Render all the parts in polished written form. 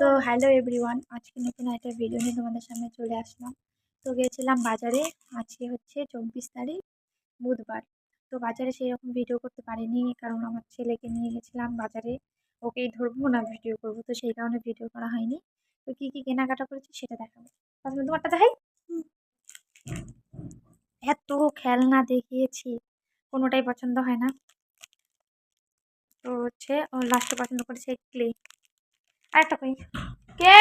তো hello everyone, আজকে নতুন একটা ভিডিও নিয়ে তোমাদের সামনে চলে আসলাম। তো গিয়েছিলাম বাজারে। আজকে হচ্ছে 24 তারিখ, বুধবার। তো বাজারে সেই রকম ভিডিও করতে পারিনি, কারণ আমার ছেলেকে নিয়ে গেছিলাম বাজারে। ওকেই ধরবো না ভিডিও করবো, তো সেই কারণে ভিডিও করা হয়নি। তো কি কি কেনাকাটা করেছি সেটা দেখাবো। প্রথমে তোমারটা দেখাই। এত খেলনা দেখিয়েছি, কোনোটাই পছন্দ হয় না। তো হচ্ছে ও লাস্টে পছন্দ করেছে ক্লে। আরেকটা কই, কে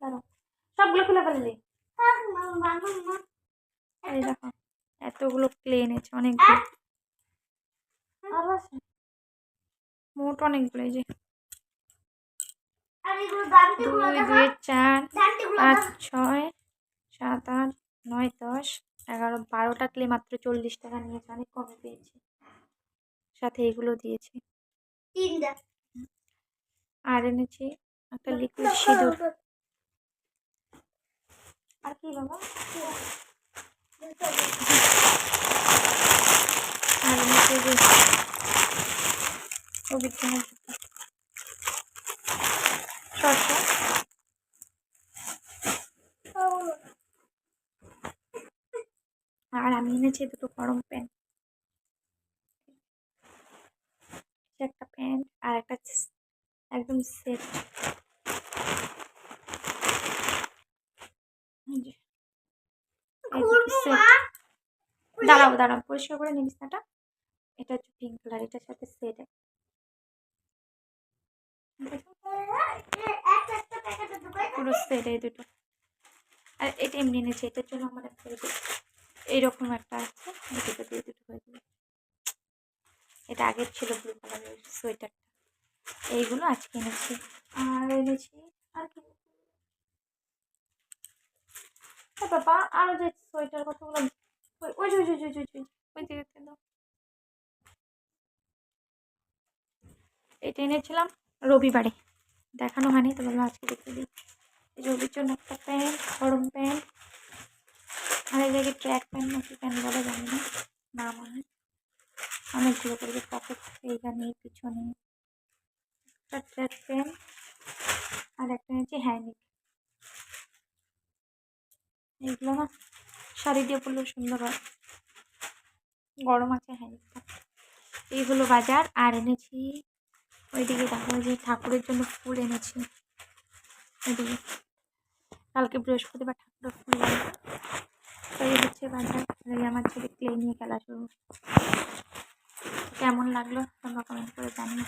দাঁড়াও, সবগুলো খুলে ফেললি। এই দেখো, এতগুলো ক্লে এনেছে, অনেকগুলো। মোট অনেকগুলো। এই যে 2, 2, 4, 5, 6, 7, 8, 9, 10, 11, 12টা ক্লে মাত্র 40 টাকা নিয়েছে, অনেক কমে পেয়েছি। সাথে এগুলো দিয়েছি। আর এনেছি একটা লিকুইড সিঁদুর। আর কি বাবা, আর এনেছি যে অভিজ্ঞানের শর্টটা। আর আমি এনেছি দুটো গরম প্যান্ট, একটা প্যান্ট আর একটা একদম সেট। দাঁড়াও দাঁড়াও, পরিষ্কার করে নিবিস নাটা। এটা হচ্ছে পিঙ্ক কালার, এটার সাথে সেট। পুরো সেট এই দুটো। আর এটা এমনি এনেছি, এটার জন্য আমার একটা এইরকম একটা আছে, দুটো দিয়ে দুটো হয়ে যাবে। এটা আগের ছিল ব্লু কালারের সোয়েটারটা। এইগুলো আজকে এনেছি। আর এনেছি আর কি বাবা, আরো যে সোয়েটার কতগুলো, ওই যে ওই দিকে দাও। এটা এনেছিলাম রবিবারে, দেখানো হয়নি, তো বললাম আজকে দেখতে দিই। রবির জন্য একটা প্যান্ট, গরম প্যান্ট। আর এই জায়গায় ট্র্যাক প্যান্ট নাকি প্যান্ট বলে জানি না, নাম হয় অনেকগুলো করে পকেট, এইখানে পিছনে একটা ট্র্যাক প্যান্ট। আর একটা নিয়েছি হ্যান্ডিক। এইগুলো না শাড়ি দিয়ে পরলেও সুন্দর হয়, গরম আছে হ্যান্ডিকটা। এইগুলো বাজার। আর এনেছি ওইদিকে দেখো, যে ঠাকুরের জন্য ফুল এনেছি। ওইদিকে কালকে বৃহস্পতিবার ঠাকুরের ফুল লাগবে। তো এই হচ্ছে বাজার। আমার ছেলে ক্লে নিয়ে খেলা শুরু। কেমন লাগলো তোমরা কমেন্ট করে জানিও।